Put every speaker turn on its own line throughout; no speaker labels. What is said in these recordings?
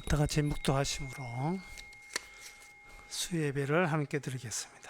다 같이 묵도하심으로 수예배를 함께 드리겠습니다.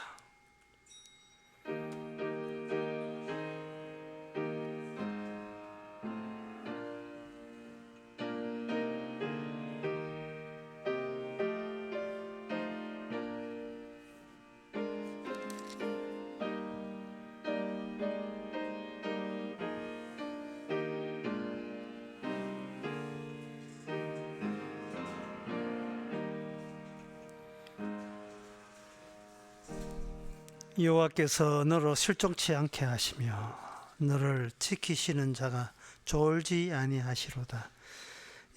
여호와께서 너로 실족치 않게 하시며 너를 지키시는 자가 졸지 아니하시로다.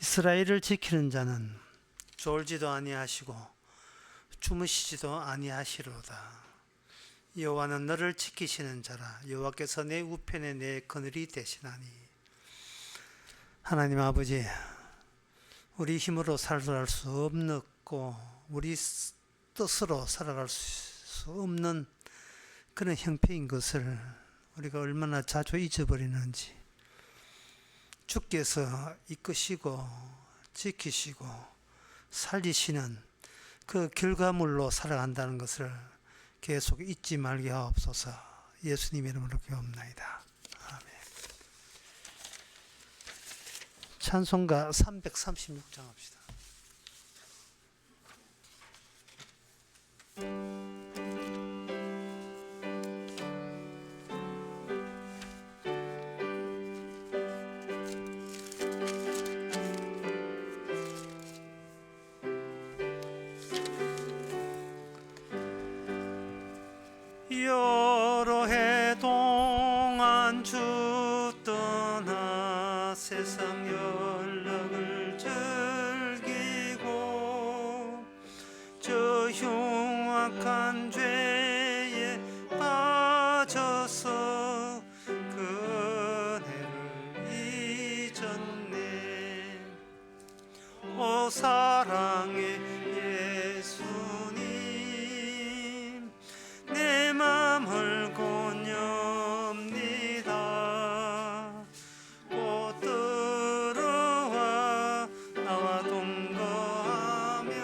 이스라엘을 지키는 자는 졸지도 아니하시고 주무시지도 아니하시로다. 여호와는 너를 지키시는 자라. 여호와께서 내 우편에 내 그늘이 되시나니. 하나님 아버지, 우리 힘으로 살아갈 수 없고 우리 뜻으로 살아갈 수 없는 그런 형편인 것을 우리가 얼마나 자주 잊어버리는지, 주께서 이끄시고 지키시고 살리시는 그 결과물로 살아간다는 것을 계속 잊지 말게 하옵소서. 예수님 이름으로 기도합나이다. 아멘. 찬송가 336장 합시다. 여러 해 동안 주 떠나 세상 연락을 즐기고 저 흉악한 죄에 빠져서 그 은혜를 잊었네. 오 사랑의 예수님, 내 맘을 고뇽니다. 곧 들어와 나와 동거하며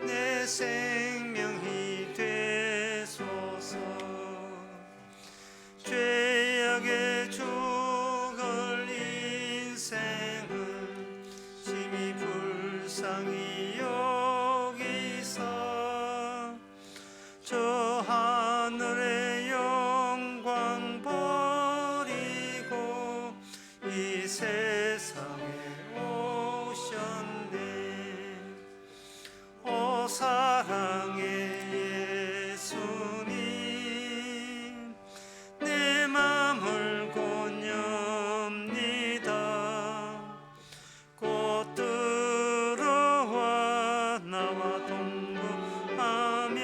내 생명이 되소서. 죄악의 죽을 인생을 심히 불쌍히 여기사 저 하늘의 영광 버리고 이 세상에 오셨네. 오 사랑의 예수님, 내 맘을 고뇽니다. 곧 들어와 나와 동거하며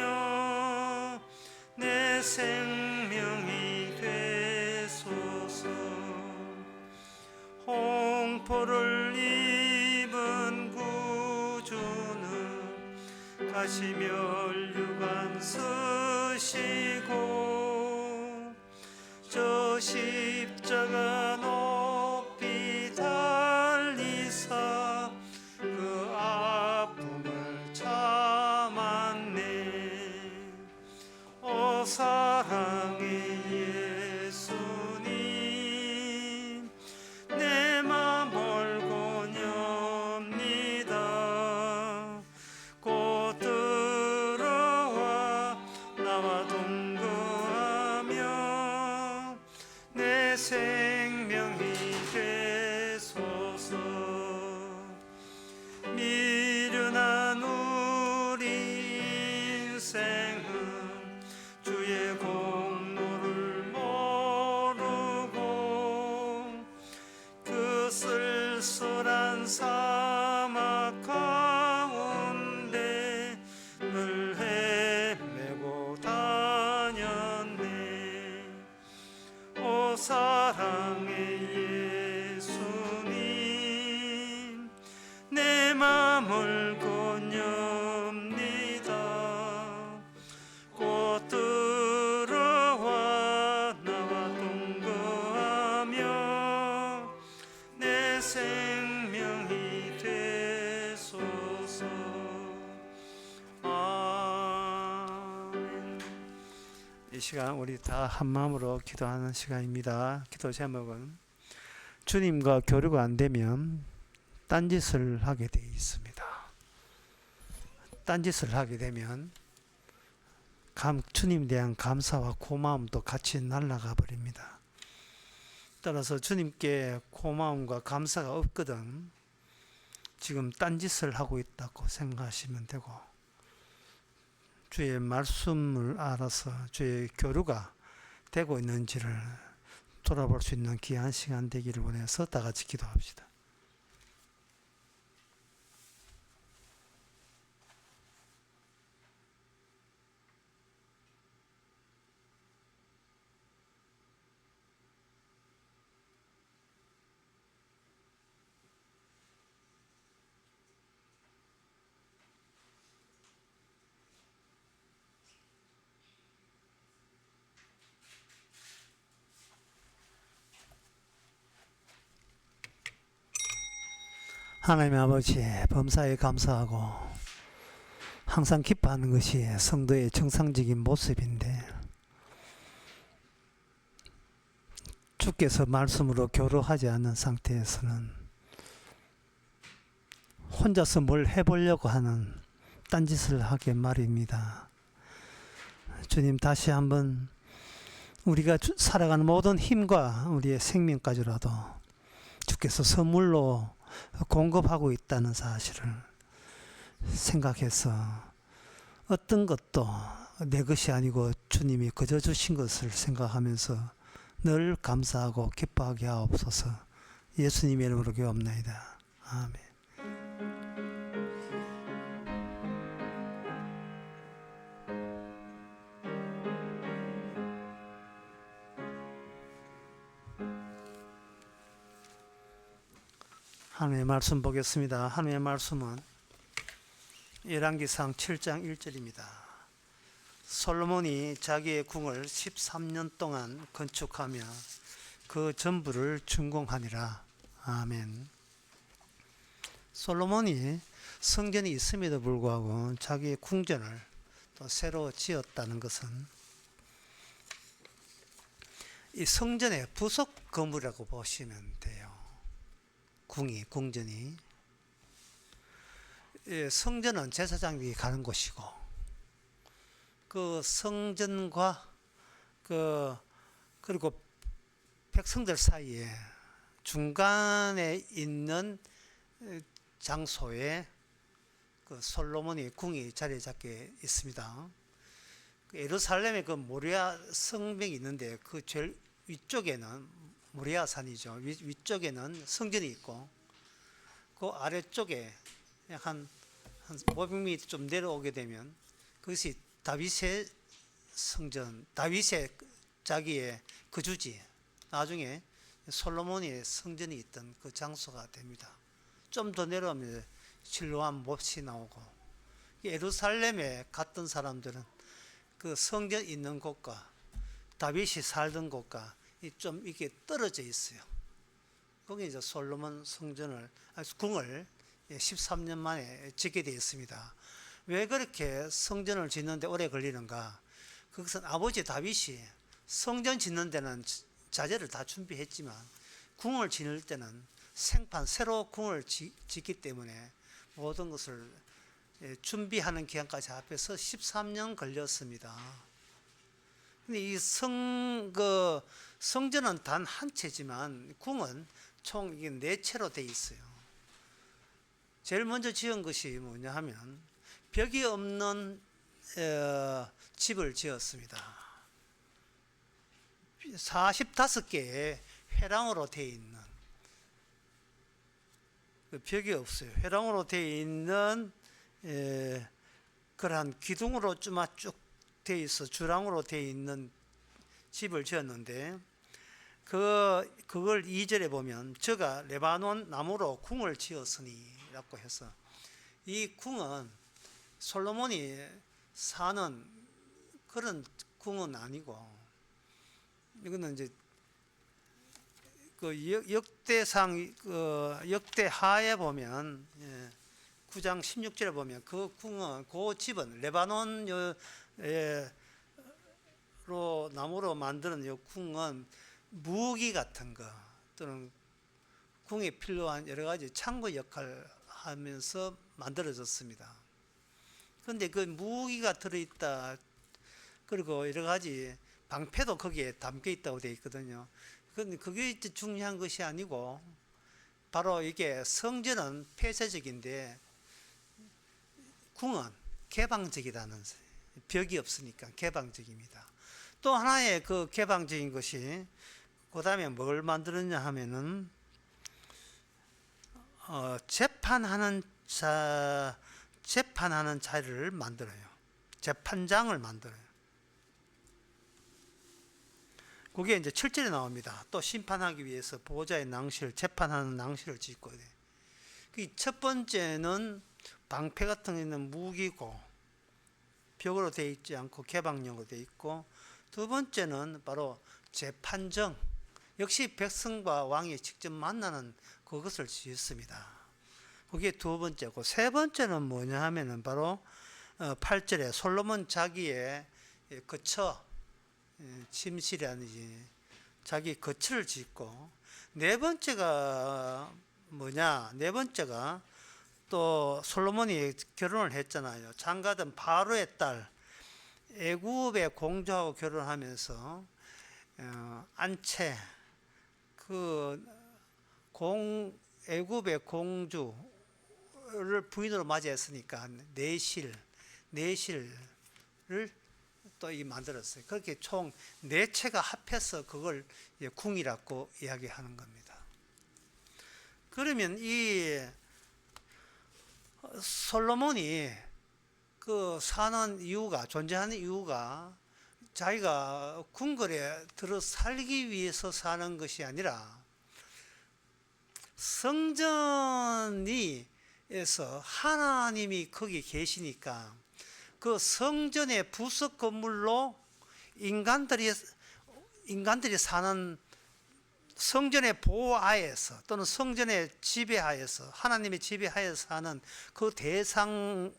내 생명이 되소서. 홍포를 입은 구주는 가시면류관 쓰시고 저 십자가 높이 달리사 그 아픔을 참았네. 오 사랑의 예수님, 내 맘을 고뇽니다. 곧 들어와 나와 동거하며 내 생명이 되소서. 미련한 우리 인생은 주의 공로를 모르고 그 쓸쓸한 사막 가운데 늘 헤매고 다녔네. 오 사랑의 예수님, 내 맘을 고뇽니다. 곧 들어와 나와 동거하며 내 생명이 되
시간 우리 다 한마음으로 기도하는 시간입니다. 기도 제목은 주님과 교류가 안 되면 딴짓을 하게 되어 있습니다. 딴짓을 하게 되면 주님에 대한 감사와 고마움도 같이 날아가 버립니다. 따라서 주님께 고마움과 감사가 없거든 지금 딴짓을 하고 있다고 생각하시면 되고, 주의 말씀을 알아서 주의 교류가 되고 있는지를 돌아볼 수 있는 귀한 시간 되기를 원해서 다 같이 기도합시다. 하나님 아버지, 범사에 감사하고 항상 기뻐하는 것이 성도의 정상적인 모습인데, 주께서 말씀으로 교류하지 않는 상태에서는 혼자서 뭘 해보려고 하는 딴짓을 하게 말입니다. 주님, 다시 한번 우리가 살아가는 모든 힘과 우리의 생명까지라도 주께서 선물로 공급하고 있다는 사실을 생각해서 어떤 것도 내 것이 아니고 주님이 거저 주신 것을 생각하면서 늘 감사하고 기뻐하게 하옵소서. 예수님의 이름으로 기도합나이다. 아멘. 하나님의 말씀 보겠습니다. 하나님의 말씀은 열왕기상 7장 1절입니다. 솔로몬이 자기의 궁을 13년 동안 건축하며 그 전부를 준공하니라. 아멘. 솔로몬이 성전이 있음에도 불구하고 자기의 궁전을 또 새로 지었다는 것은 이 성전의 부속 건물이라고 보시면 돼요. 궁전이. 성전은 제사장이 가는 곳이고, 그 성전과 그리고 백성들 사이에 중간에 있는 장소에 그 솔로몬의 궁이 자리 잡게 있습니다. 예루살렘에 그 모리아 성벽이 있는데 그 제일 위쪽에는 모리아 산이죠. 위쪽에는 성전이 있고, 그 아래쪽에 약 한 500m 좀 내려오게 되면 그것이 다윗의 성전, 다윗의 자기의 거주지, 나중에 솔로몬의 성전이 있던 그 장소가 됩니다. 좀 더 내려오면 실로암 못이 나오고, 예루살렘에 갔던 사람들은 그 성전 있는 곳과 다윗이 살던 곳과 좀 이렇게 떨어져 있어요. 거기 이제 솔로몬 궁을 13년 만에 짓게 되어 있습니다. 왜 그렇게 성전을 짓는데 오래 걸리는가? 그것은 아버지 다윗이 성전 짓는 데는 자재를 다 준비했지만 궁을 짓을 때는 새로 궁을 짓기 때문에 모든 것을 준비하는 기간까지 합해서 13년 걸렸습니다. 근데 이 성전은 단 한 채지만 궁은 총 이게 4채로 되어 있어요. 제일 먼저 지은 것이 뭐냐 하면 벽이 없는 집을 지었습니다. 45개의 회랑으로 되어 있는, 벽이 없어요. 회랑으로 되어 있는 그러한 기둥으로 쭉 되어 있어 주랑으로 되어 있는 집을 지었는데, 그걸 2절에 보면 저가 레바논 나무로 궁을 지었으니 라고 해서, 이 궁은 솔로몬이 사는 그런 궁은 아니고, 이거는 이제 그 역대상 역대하에 보면 9장 16절에 보면 그 집은 레바논 나무로 만드는 이 궁은 무기 같은 거 또는 궁에 필요한 여러 가지 창고 역할을 하면서 만들어졌습니다. 그런데 그 무기가 들어있다, 그리고 여러 가지 방패도 거기에 담겨 있다고 되어 있거든요. 그런데 그게 중요한 것이 아니고 바로 이게 성전은 폐쇄적인데 궁은 개방적이라는, 벽이 없으니까 개방적입니다. 또 하나의 그 개방적인 것이 그 다음에 뭘 만들었냐 하면은 재판하는 자리를 만들어요. 재판장을 만들어요. 그게 이제 7절에 나옵니다. 또 심판하기 위해서 보호자의 낭실, 재판하는 낭실을 짓고 돼. 첫 번째는 방패 같은 있는 무기고 벽으로 되어 있지 않고 개방형으로 되어 있고, 두 번째는 바로 재판정, 역시 백성과 왕이 직접 만나는 그것을 지었습니다. 그게 두 번째고, 세 번째는 뭐냐 하면은 바로 8절에 솔로몬 자기의 거처, 침실이라든지 자기 거처를 짓고, 네 번째가 뭐냐, 네 번째가 또 솔로몬이 결혼을 했잖아요. 장가든 바로의 딸 애굽의 공주하고 결혼하면서 안채, 애굽의 공주를 부인으로 맞이했으니까 내실을 또 만들었어요. 그렇게 총 4채가 합해서 그걸 궁이라고 이야기하는 겁니다. 그러면 이 솔로몬이 사는 이유가, 존재하는 이유가 자기가 궁궐에 들어 살기 위해서 사는 것이 아니라 성전에서 하나님이 거기 계시니까 그 성전의 부속 건물로 인간들이 사는 성전의 보호하에서 또는 성전의 지배하에서, 하나님의 지배하에서 사는 그 대상이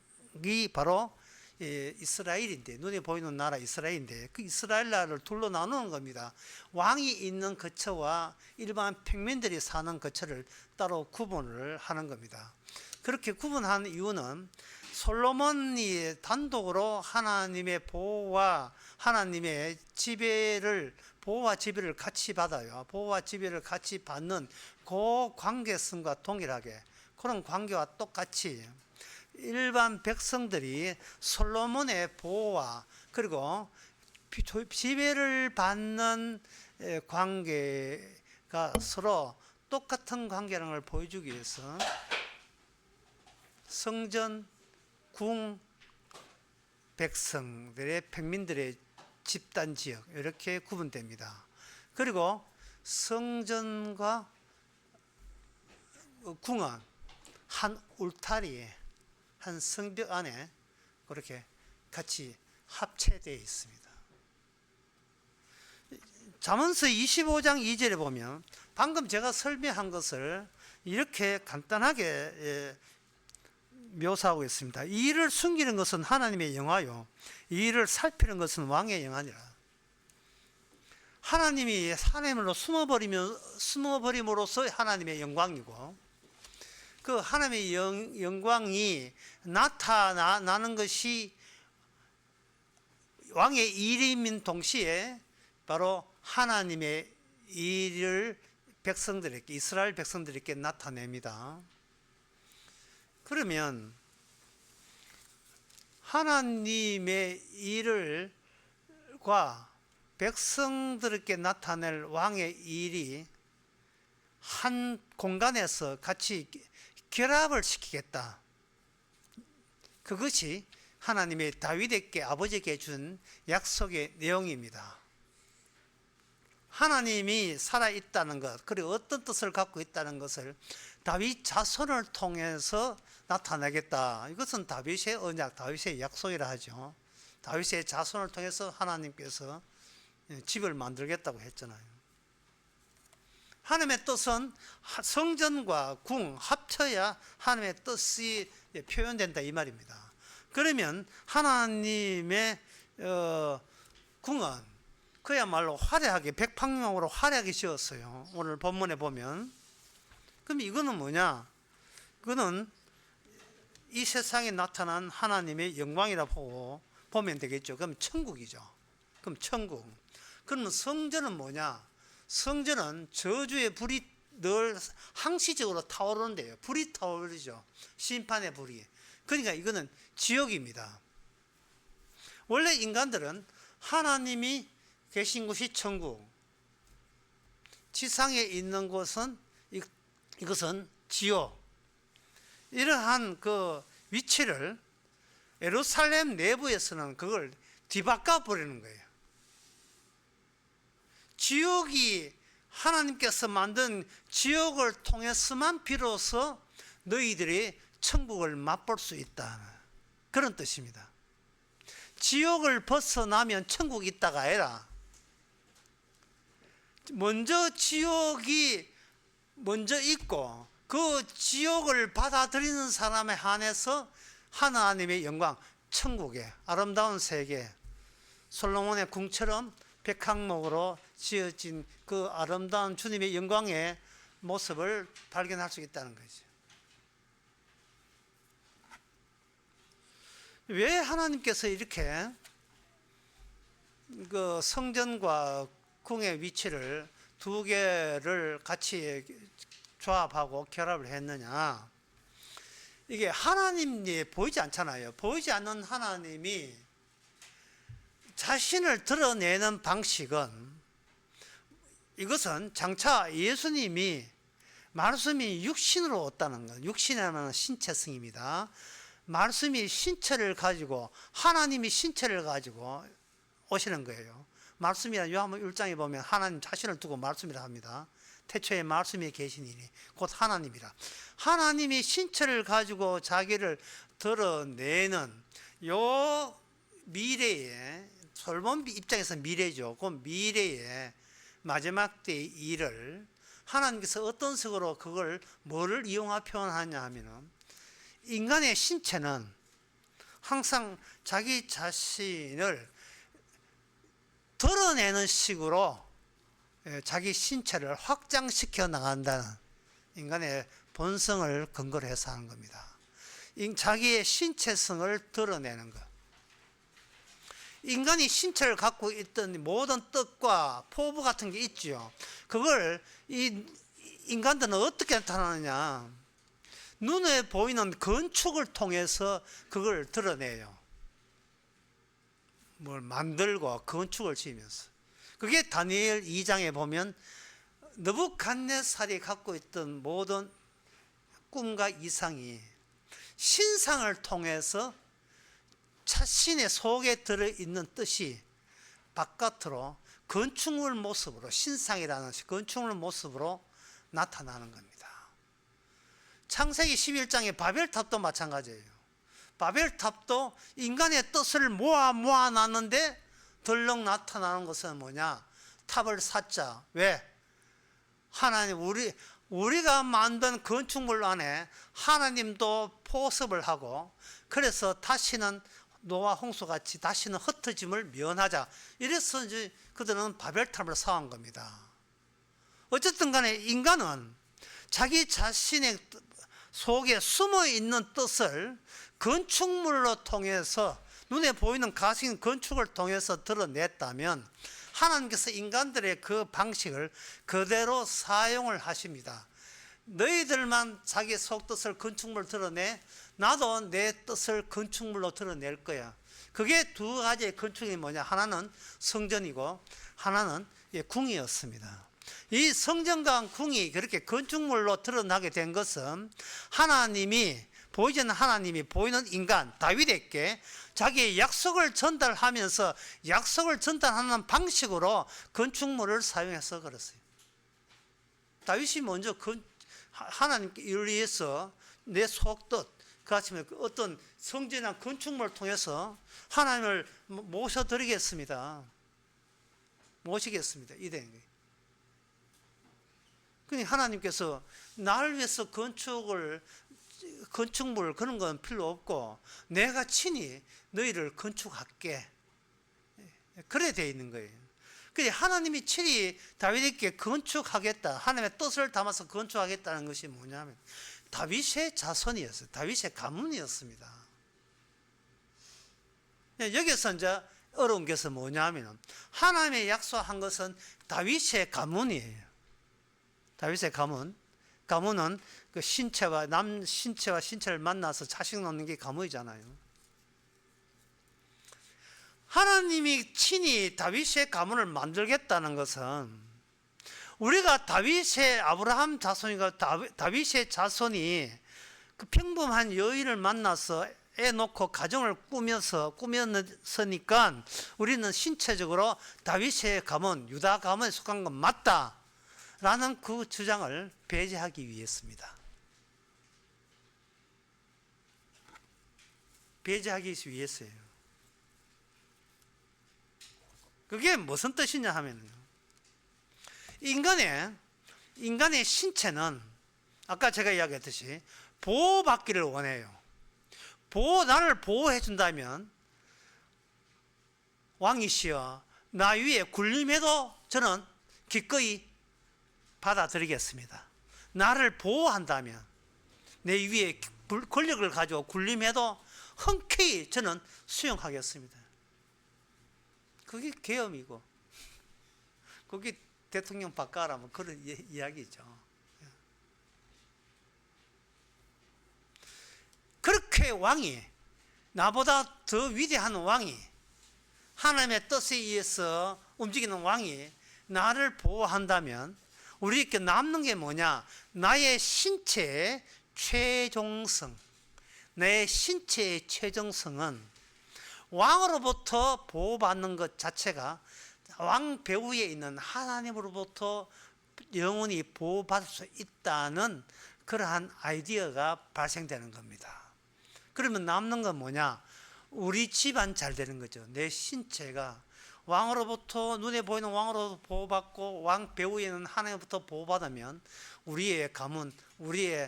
바로 이스라엘인데, 눈에 보이는 나라 이스라엘인데, 그 이스라엘 나라를 둘로 나누는 겁니다. 왕이 있는 거처와 일반 평민들이 사는 거처를 따로 구분을 하는 겁니다. 그렇게 구분한 이유는 솔로몬이 단독으로 하나님의 보호와 하나님의 보호와 지배를 같이 받아요. 보호와 지배를 같이 받는 그 관계성과 동일하게, 그런 관계와 똑같이 일반 백성들이 솔로몬의 보호와 그리고 지배를 받는 관계가 서로 똑같은 관계라는 걸 보여주기 위해서 성전, 궁, 백성들의, 평민들의 집단 지역, 이렇게 구분됩니다. 그리고 성전과 궁은 한 울타리에, 한 성벽 안에 그렇게 같이 합체되어 있습니다. 잠언서 25장 2절에 보면 방금 제가 설명한 것을 이렇게 간단하게 묘사하고 있습니다. 이 일을 숨기는 것은 하나님의 영화요, 이 일을 살피는 것은 왕의 영화니라. 하나님이 하나님으로 숨어버림으로써 하나님의 영광이고, 그 하나님의 영광이 나타나는 것이 왕의 일임인 동시에 바로 하나님의 일을 백성들에게, 이스라엘 백성들에게 나타냅니다. 그러면 하나님의 일과 백성들에게 나타낼 왕의 일이 한 공간에서 같이 결합을 시키겠다. 그것이 하나님의 다윗에게, 아버지에게 준 약속의 내용입니다. 하나님이 살아있다는 것, 그리고 어떤 뜻을 갖고 있다는 것을 다윗 자손을 통해서 나타내겠다. 이것은 다윗의 언약, 다윗의 약속이라 하죠. 다윗의 자손을 통해서 하나님께서 집을 만들겠다고 했잖아요. 하나님의 뜻은 성전과 궁 합쳐야 하나님의 뜻이 표현된다, 이 말입니다. 그러면 하나님의 궁은 그야말로 화려하게 백팡용으로 화려하게 지었어요. 오늘 본문에 보면. 그럼 이거는 뭐냐? 그거는 이 세상에 나타난 하나님의 영광이라 보면 되겠죠. 그럼 천국이죠. 그럼 천국. 그러면 성전은 뭐냐? 성전은 저주의 불이 늘 항시적으로 타오르는데요. 불이 타오르죠. 심판의 불이. 그러니까 이거는 지옥입니다. 원래 인간들은 하나님이 계신 곳이 천국, 지상에 있는 곳은 이것은 지옥. 이러한 그 위치를 예루살렘 내부에서는 그걸 뒤바꿔 버리는 거예요. 지옥이 하나님께서 만든 지옥을 통해서만 비로소 너희들이 천국을 맛볼 수 있다. 그런 뜻입니다. 지옥을 벗어나면 천국이 있다가 아니라 먼저 지옥이 먼저 있고 그 지옥을 받아들이는 사람에 한해서 하나님의 영광, 천국의 아름다운 세계, 솔로몬의 궁처럼 백항목으로 지어진 그 아름다운 주님의 영광의 모습을 발견할 수 있다는 거죠. 왜 하나님께서 이렇게 그 성전과 궁의 위치를 두 개를 같이 조합하고 결합을 했느냐? 이게 하나님이 보이지 않잖아요. 보이지 않는 하나님이 자신을 드러내는 방식은 이것은 장차 예수님이 말씀이 육신으로 왔다는 것. 육신이라는 신체성입니다. 말씀이 신체를 가지고 하나님이 신체를 가지고 오시는 거예요. 말씀이란 요한복음 1장에 보면 하나님 자신을 두고 말씀이라 합니다. 태초에 말씀이 계시니니 곧 하나님이라. 하나님이 신체를 가지고 자기를 드러내는 요 미래에, 솔몬 입장에서 미래죠. 그 미래에 마지막 때의 일을 하나님께서 어떤 식으로 그걸 뭐를 이용하 표현하냐 하면은 인간의 신체는 항상 자기 자신을 드러내는 식으로 자기 신체를 확장시켜 나간다는 인간의 본성을 근거로 해서 하는 겁니다. 자기의 신체성을 드러내는 것. 인간이 신체를 갖고 있던 모든 뜻과 포부 같은 게 있죠. 그걸 이 인간들은 어떻게 나타나느냐? 눈에 보이는 건축을 통해서 그걸 드러내요. 뭘 만들고 건축을 지으면서. 그게 다니엘 2장에 보면 느부갓네살이 갖고 있던 모든 꿈과 이상이 신상을 통해서 자신의 속에 들어있는 뜻이 바깥으로 건축물 모습으로, 신상이라는 건축물 모습으로 나타나는 겁니다. 창세기 11장의 바벨탑도 마찬가지예요. 바벨탑도 인간의 뜻을 모아놨는데 덜렁 나타나는 것은 뭐냐? 탑을 쌓자. 왜? 하나님, 우리가 만든 건축물 안에 하나님도 포섭을 하고, 그래서 다시는 노아 홍수같이 다시는 흩어짐을 면하자. 이래서 이제 그들은 바벨탑을 쌓은 겁니다. 어쨌든 간에 인간은 자기 자신의 속에 숨어 있는 뜻을 건축물로 통해서, 눈에 보이는 가식 건축을 통해서 드러냈다면 하나님께서 인간들의 그 방식을 그대로 사용을 하십니다. 너희들만 자기 속뜻을 건축물로 드러내, 나도 내 뜻을 건축물로 드러낼 거야. 그게 두 가지의 건축이 뭐냐? 하나는 성전이고 하나는 궁이었습니다. 이 성전과 궁이 그렇게 건축물로 드러나게 된 것은 하나님이, 보이지 않는 하나님이 보이는 인간 다윗에게 자기의 약속을 전달하면서 약속을 전달하는 방식으로 건축물을 사용해서 그랬어요. 다윗이 먼저 하나님께 위해서 내 속뜻, 그 아침에 어떤 성전이나 건축물을 통해서 하나님을 모셔드리겠습니다. 모시겠습니다. 이 된 거예요. 그러니까 하나님께서 나를 위해서 건축물 그런 건 필요 없고 내가 친히 너희를 건축할게. 그래 되어 있는 거예요. 그래 하나님이 친히 다윗에게 건축하겠다, 하나님의 뜻을 담아서 건축하겠다는 것이 뭐냐면 다윗의 자손이었어요. 다윗의 가문이었습니다. 여기서 이제 어려운 것은 뭐냐면 하나님의 약속한 것은 다윗의 가문이에요. 다윗의 가문은 그 신체와 신체를 만나서 자식 낳는 게 가문이잖아요. 하나님이 친히 다윗의 가문을 만들겠다는 것은 우리가 다윗의 아브라함 자손이가 다윗의 자손이 그 평범한 여인을 만나서 애 놓고 가정을 꾸몄으니까 우리는 신체적으로 다윗의 가문, 유다 가문에 속한 건 맞다라는 그 주장을 배제하기 위해서입니다. 배제하기 위해서예요. 그게 무슨 뜻이냐 하면요, 인간의 신체는 아까 제가 이야기했듯이 보호받기를 원해요. 나를 보호해 준다면 왕이시여 나 위에 군림해도 저는 기꺼이 받아들이겠습니다. 나를 보호한다면 내 위에 권력을 가지고 군림해도 흔쾌히 저는 수용하겠습니다. 그게 계엄이고 그게 대통령 바꿔라면 그런 이야기죠. 그렇게 왕이, 나보다 더 위대한 왕이, 하나님의 뜻에 의해서 움직이는 왕이 나를 보호한다면 우리에게 남는 게 뭐냐? 나의 신체의 최종성. 내 신체의 최종성은 왕으로부터 보호받는 것 자체가 왕 배후에 있는 하나님으로부터 영원히 보호받을 수 있다는 그러한 아이디어가 발생되는 겁니다. 그러면 남는 건 뭐냐? 우리 집안 잘 되는 거죠. 내 신체가 왕으로부터, 눈에 보이는 왕으로부터 보호받고 왕 배후에는 하나님부터 보호받으면 우리의 가문, 우리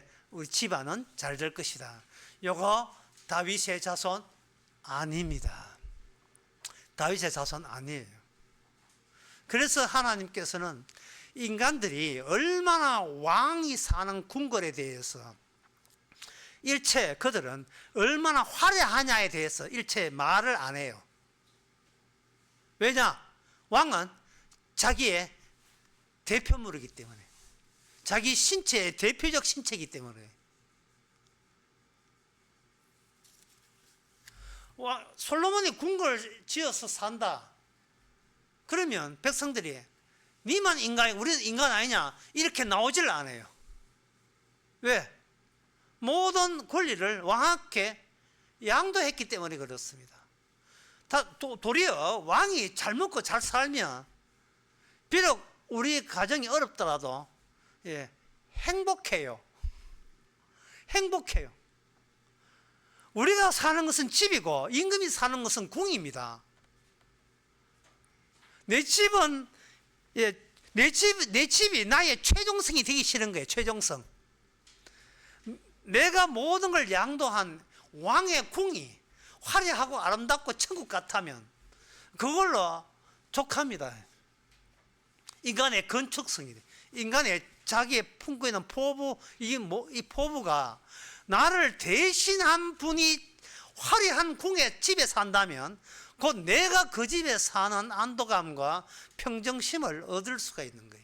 집안은 잘 될 것이다. 요거 다윗의 자손 아닙니다. 다윗의 자손 아니에요. 그래서 하나님께서는 인간들이 얼마나 왕이 사는 궁궐에 대해서 일체 그들은 얼마나 화려하냐에 대해서 일체 말을 안 해요. 왜냐? 왕은 자기의 대표물이기 때문에, 자기 신체의 대표적 신체이기 때문에. 솔로몬이 궁궐을 지어서 산다. 그러면 백성들이 니만 인간이, 우리는 인간 아니냐, 이렇게 나오질 않아요. 왜? 모든 권리를 왕께 양도했기 때문에 그렇습니다. 도리어 왕이 잘 먹고 잘 살면 비록 우리 가정이 어렵더라도 행복해요. 행복해요. 우리가 사는 것은 집이고 임금이 사는 것은 궁입니다. 내 집이 나의 최종성이 되기 싫은 거예요. 최종성. 내가 모든 걸 양도한 왕의 궁이 화려하고 아름답고 천국 같다면 그걸로 족합니다. 인간의 건축성이 돼. 인간의 자기의 품고 있는 포부, 이 포부가 나를 대신한 분이 화려한 궁의 집에 산다면 곧 내가 그 집에 사는 안도감과 평정심을 얻을 수가 있는 거예요.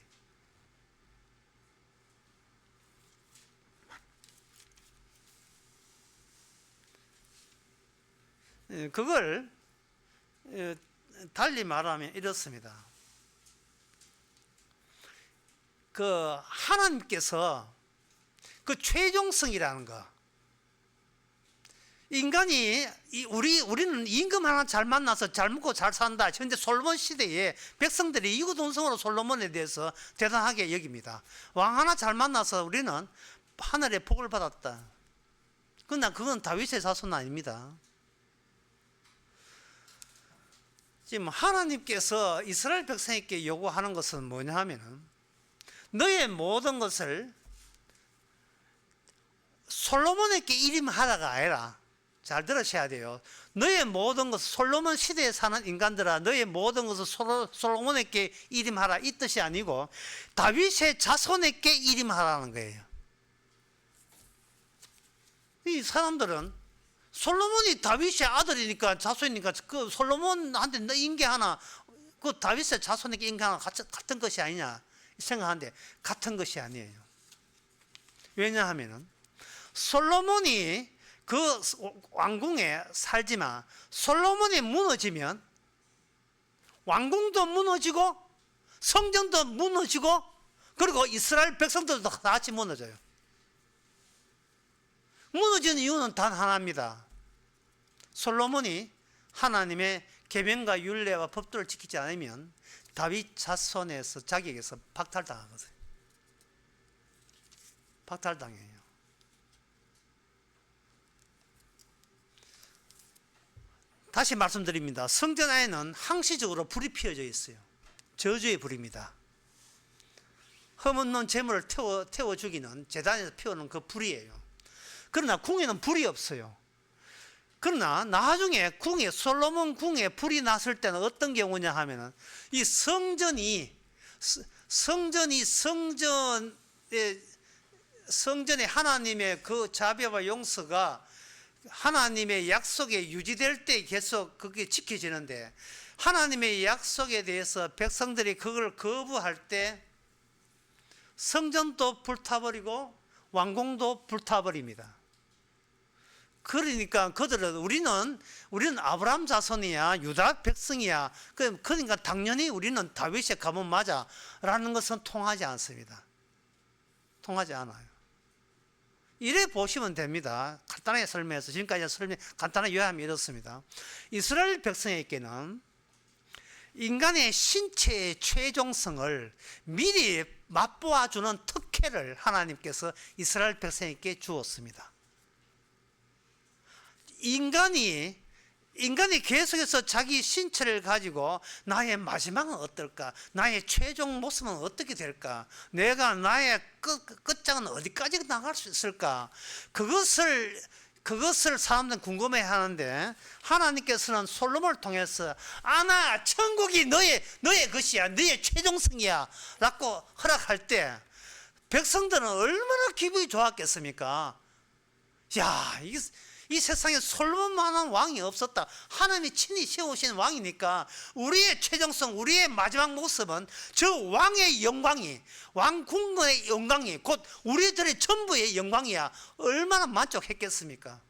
그걸 달리 말하면 이렇습니다. 그 하나님께서 그 최종성이라는 거, 인간이 우리는 임금 하나 잘 만나서 잘 먹고 잘 산다. 현재 솔로몬 시대에 백성들이 이구동성으로 솔로몬에 대해서 대단하게 여깁니다. 왕 하나 잘 만나서 우리는 하늘의 복을 받았다. 그러나 그건 다윗의 자손 아닙니다. 지금 하나님께서 이스라엘 백성에게 요구하는 것은 뭐냐 하면은 너의 모든 것을 솔로몬에게 일임하다가 아니라 잘 들으셔야 돼요. 너의 모든 것을 솔로몬 시대에 사는 인간들아 너의 모든 것을 솔로몬에게 일임하라 이 뜻이 아니고 다윗의 자손에게 일임하라는 거예요. 이 사람들은 솔로몬이 다윗의 아들이니까 자손이니까 그 솔로몬한테 너 인계 하나 그 다윗의 자손에게 인계 하나 같은 것이 아니냐 생각하는데 같은 것이 아니에요. 왜냐하면 솔로몬이 그 왕궁에 살지만 솔로몬이 무너지면 왕궁도 무너지고 성전도 무너지고 그리고 이스라엘 백성들도 다 같이 무너져요. 무너지는 이유는 단 하나입니다. 솔로몬이 하나님의 계명과 율례와 법도를 지키지 않으면 다윗 자손에서 자기에게서 박탈당하거든요. 박탈당해요. 다시 말씀드립니다. 성전 안에는 항시적으로 불이 피어져 있어요. 저주의 불입니다. 흠없는 재물을 태워 죽이는 제단에서 피우는 그 불이에요. 그러나 궁에는 불이 없어요. 그러나 나중에 솔로몬 궁에 불이 났을 때는 어떤 경우냐 하면은 이 성전에 하나님의 그 자비와 용서가 하나님의 약속에 유지될 때 계속 그게 지켜지는데 하나님의 약속에 대해서 백성들이 그걸 거부할 때 성전도 불타버리고 왕궁도 불타버립니다. 그러니까 그들은 우리는 아브라함 자손이야 유다 백성이야 그러니까 당연히 우리는 다윗의 가문 맞아 라는 것은 통하지 않습니다. 통하지 않아요. 이래 보시면 됩니다. 간단하게 설명해서 지금까지 간단하게 요약하면 이렇습니다. 이스라엘 백성에게는 인간의 신체의 최종성을 미리 맛보아주는 특혜를 하나님께서 이스라엘 백성에게 주었습니다. 인간이 계속해서 자기 신체를 가지고 나의 마지막은 어떨까? 나의 최종 모습은 어떻게 될까? 내가 나의 끝장은 어디까지 나갈 수 있을까? 그것을 사람들은 궁금해 하는데 하나님께서는 솔로몬을 통해서 아나 천국이 너의 것이야. 너의 최종성이야. 라고 허락할 때 백성들은 얼마나 기분이 좋았겠습니까? 야, 이 세상에 솔로몬만한 왕이 없었다. 하나님이 친히 세우신 왕이니까 우리의 최종성, 우리의 마지막 모습은 저 왕의 영광이, 왕궁의 영광이 곧 우리들의 전부의 영광이야. 얼마나 만족했겠습니까?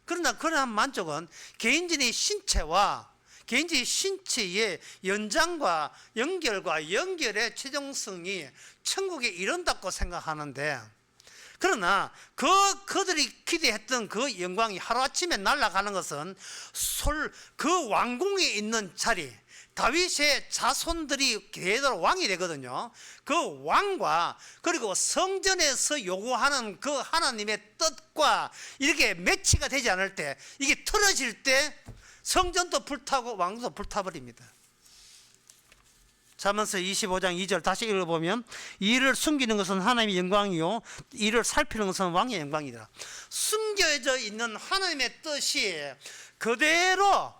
그러나 그러한 만족은 개인적인 신체의 연장과 연결의 최종성이 천국에 이른다고 생각하는데 그러나 그들이 기대했던 그 영광이 하루아침에 날아가는 것은 그 왕궁에 있는 자리 다윗의 자손들이 대대로 왕이 되거든요. 그 왕과 그리고 성전에서 요구하는 그 하나님의 뜻과 이렇게 매치가 되지 않을 때 이게 틀어질 때 성전도 불타고 왕도 불타버립니다. 잠언서 25장 2절 다시 읽어보면 이를 숨기는 것은 하나님의 영광이요 이를 살피는 것은 왕의 영광이다. 숨겨져 있는 하나님의 뜻이 그대로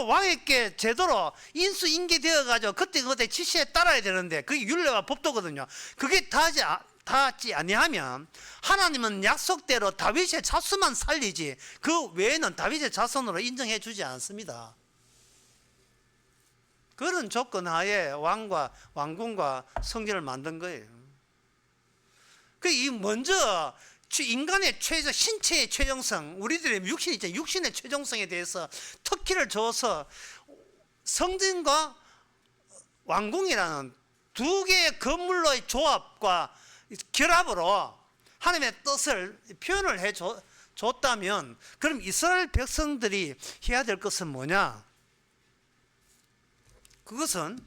왕에게 제대로 인수인계되어 가지고 그때 지시에 따라야 되는데 그게 율례와 법도거든요. 그게 닿지 아니하면 하나님은 약속대로 다윗의 자손만 살리지 그 외에는 다윗의 자손으로 인정해 주지 않습니다. 그런 조건 하에 왕궁과 성전을 만든 거예요. 이 먼저 인간의 신체의 최종성, 우리들의 육신의 최종성에 대해서 특기를 줘서 성전과 왕궁이라는 두 개의 건물로의 조합과 결합으로 하나님의 뜻을 표현을 해 줬다면 그럼 이스라엘 백성들이 해야 될 것은 뭐냐? 그것은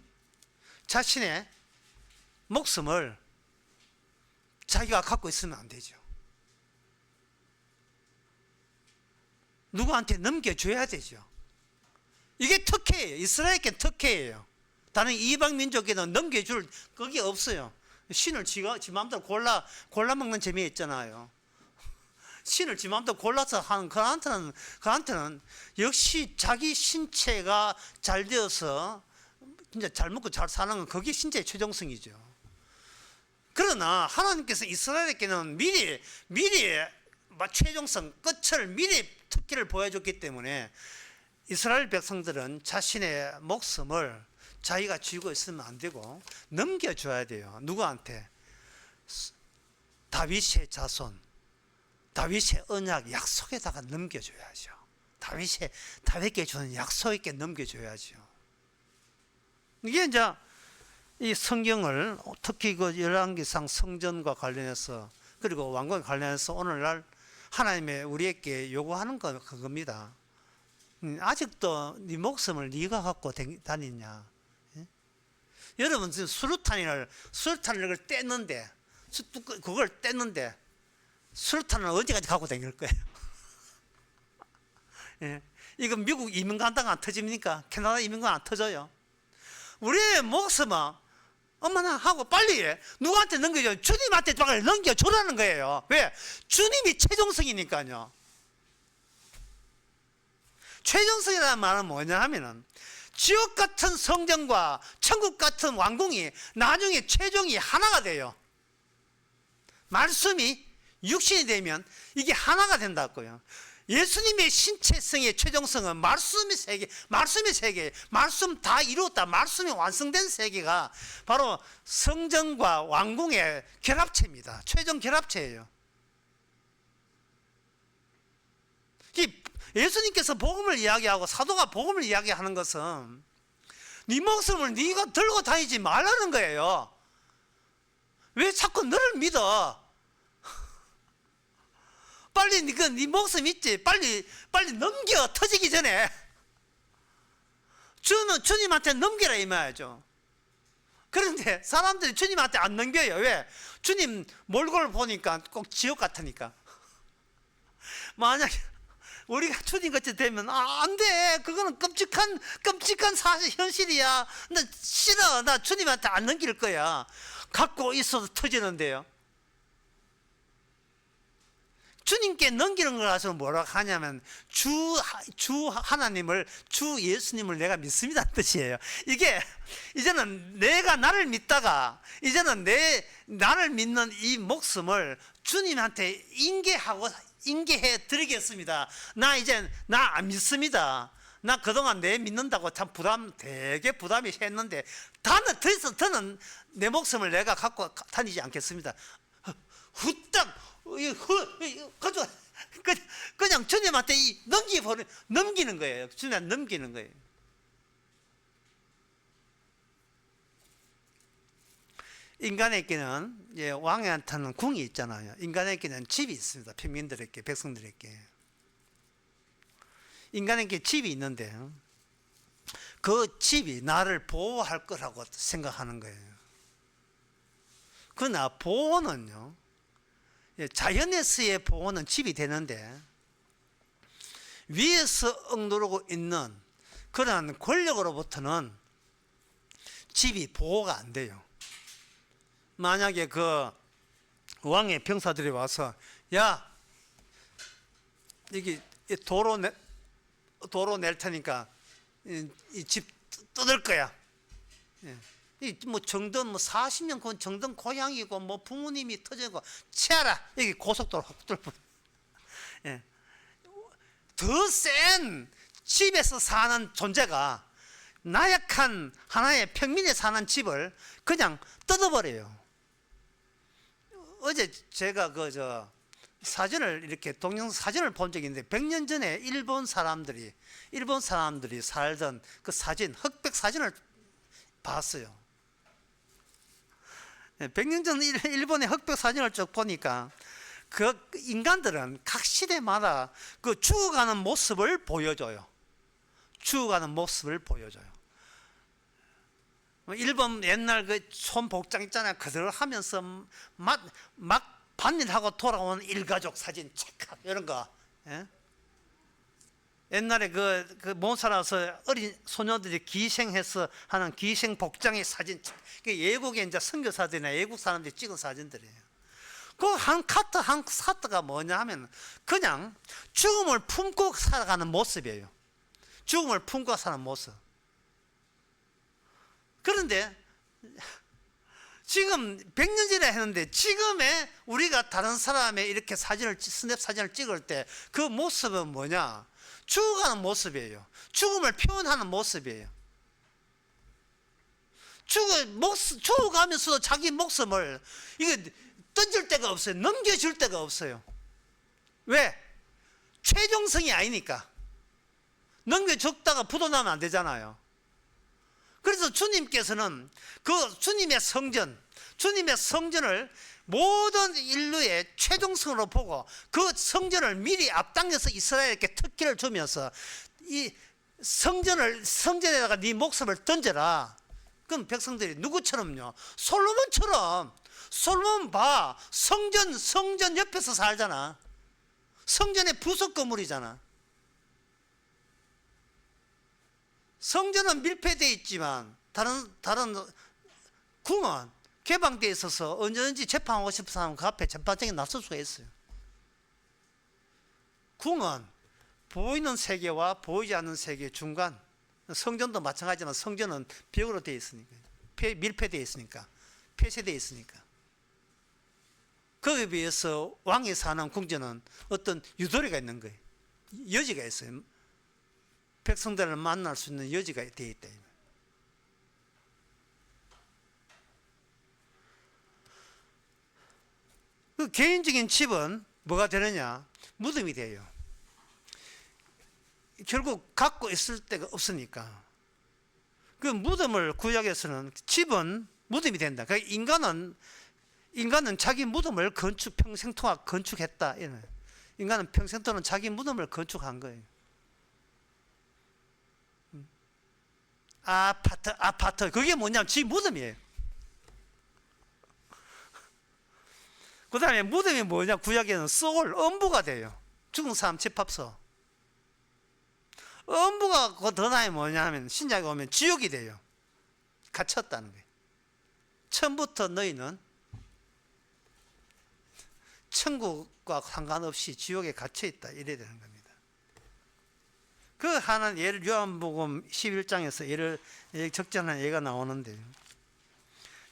자신의 목숨을 자기가 갖고 있으면 안 되죠. 누구한테 넘겨줘야 되죠. 이게 특혜예요. 이스라엘에게 특혜예요. 다른 이방 민족에는 넘겨줄 그게 없어요. 신을 지 마음대로 골라 먹는 재미 있잖아요. 신을 지 마음대로 골라서 하는 그한테는 역시 자기 신체가 잘 되어서 진짜 잘 먹고 잘 사는 건 그게 신체의 최종성이죠. 그러나 하나님께서 이스라엘에게는 미리 최종성 끝을 미리 특기를 보여줬기 때문에 이스라엘 백성들은 자신의 목숨을 자기가 쥐고 있으면 안 되고 넘겨줘야 돼요. 누구한테? 다윗의 자손, 다윗의 언약, 약속에다가 넘겨줘야죠. 다윗께 주는 약속에게 넘겨줘야죠. 이게 이제 이 성경을 특히 그 열왕기상 성전과 관련해서 그리고 왕궁에 관련해서 오늘날 하나님의 우리에게 요구하는 건 그겁니다. 아직도 네 목숨을 네가 갖고 다니냐? 예? 여러분 지금 수류탄을 뗐는데 그걸 뗐는데 수류탄을 언제까지 갖고 다닐 거예요? 예? 이거 미국 이민 간다가 안 터집니까? 캐나다 이민 간 안 터져요. 우리의 목숨은 어머나 하고 빨리 누구한테 넘겨줘? 주님한테 빨리 넘겨주라는 거예요. 왜? 주님이 최종성이니까요. 최종성이라는 말은 뭐냐 하면은 지옥 같은 성전과 천국 같은 왕궁이 나중에 최종이 하나가 돼요. 말씀이 육신이 되면 이게 하나가 된다고요. 예수님의 신체성의 최종성은 말씀의 세계, 말씀 다 이루었다, 말씀이 완성된 세계가 바로 성전과 왕궁의 결합체입니다. 최종 결합체예요. 예수님께서 복음을 이야기하고 사도가 복음을 이야기하는 것은 네 목숨을 네가 들고 다니지 말라는 거예요. 왜 자꾸 너를 믿어? 빨리 네 목숨 있지. 빨리 넘겨 터지기 전에 주님한테 넘겨라 이 말이죠. 그런데 사람들이 주님한테 안 넘겨요. 왜? 주님 몰골 보니까 꼭 지옥 같으니까. 만약에 우리가 주님 같이 되면 안 돼. 그거는 끔찍한 사실 현실이야. 나 싫어. 나 주님한테 안 넘길 거야. 갖고 있어도 터지는데요. 주님께 넘기는 거라서 뭐라고 하냐면 주 하나님을, 주 예수님을 내가 믿습니다 뜻이에요. 이게 이제는 내가 나를 믿다가 이제는 나를 믿는 이 목숨을 주님한테 인계해 드리겠습니다. 나 이제 나 안 믿습니다. 나 그동안 내 믿는다고 참 되게 부담이 했는데 더는 내 목숨을 내가 갖고 다니지 않겠습니다. 후딱 가져 그냥 주님한테 넘기는 거예요. 주님한테 넘기는 거예요. 인간에게는 왕한테는 궁이 있잖아요. 인간에게는 집이 있습니다. 평민들에게, 백성들에게. 인간에게 집이 있는데 그 집이 나를 보호할 거라고 생각하는 거예요. 그러나 보호는요, 자연에서의 보호는 집이 되는데 위에서 억누르고 있는 그런 권력으로부터는 집이 보호가 안 돼요. 만약에 그 왕의 병사들이 와서 야 여기 도로 낼 테니까 이 집 뜯을 거야. 뭐 정든 40년 정든 고향이고 뭐 부모님이 터지고 치아라 여기 고속도로 확 뚫고 더 센 집에서 사는 존재가 나약한 하나의 평민에 사는 집을 그냥 뜯어버려요. 어제 제가 사진을 이렇게 동영상 사진을 본 적이 있는데 100년 전에 일본 사람들이 살던 그 사진, 흑백 사진을 봤어요. 100년 전 일본의 흑백 사진을 쭉 보니까 그 인간들은 각 시대마다 그 죽어가는 모습을 보여줘요. 일본 옛날 그 손복장 있잖아요. 그대로 하면서 막 반일하고 돌아오는 일가족 사진 착각 이런 거. 옛날에 그 몬살아서 어린 소녀들이 기생해서 하는 기생 복장의 사진, 외국의 이제 선교사들이나 외국 사람들이 찍은 사진들이에요. 그 한 카트가 뭐냐 하면 그냥 죽음을 품고 살아가는 모습이에요. 죽음을 품고 사는 모습. 그런데 지금 100년 전에 했는데 지금의 우리가 다른 사람의 이렇게 스냅 사진을 찍을 때 그 모습은 뭐냐? 죽어가는 모습이에요. 죽음을 표현하는 모습이에요. 죽어가면서도 자기 목숨을 이게 던질 데가 없어요. 넘겨줄 데가 없어요. 왜? 최종성이 아니니까. 넘겨줬다가 부도나면 안 되잖아요. 그래서 주님께서는 그 주님의 성전을 모든 인류의 최종성으로 보고 그 성전을 미리 앞당겨서 이스라엘에게 특기를 주면서 이 성전에다가 네 목숨을 던져라. 그럼 백성들이 누구처럼요? 솔로몬처럼. 솔로몬 봐. 성전 옆에서 살잖아. 성전의 부속 건물이잖아. 성전은 밀폐되어 있지만 다른 궁은 개방되어 있어서 언제든지 재판하고 싶은 사람 그 앞에 재판장에 나설 수가 있어요. 궁은 보이는 세계와 보이지 않는 세계 중간, 성전도 마찬가지지만 성전은 벽으로 되어 있으니까, 밀폐되어 있으니까, 폐쇄되어 있으니까. 거기에 비해서 왕이 사는 궁전은 어떤 유도리가 있는 거예요. 여지가 있어요. 백성들을 만날 수 있는 여지가 되어 있다. 그 개인적인 집은 뭐가 되느냐? 무덤이 돼요. 결국 갖고 있을 데가 없으니까. 그 무덤을 구약에서는 집은 무덤이 된다. 그러니까 인간은 자기 무덤을 평생 동안 건축했다. 인간은 평생 동안 자기 무덤을 건축한 거예요. 아파트. 그게 뭐냐면 지 무덤이에요. 그 다음에 무덤이 뭐냐? 구약에는 엄부가 돼요. 죽은 사람 집합소. 엄부가 더 나이 뭐냐 하면 신약에 오면 지옥이 돼요. 갇혔다는 거예요. 처음부터 너희는 천국과 상관없이 지옥에 갇혀있다. 이래야 되는 겁니다. 그 하나는 예를 요한복음 11장에서 예를 적절한 예가 나오는데,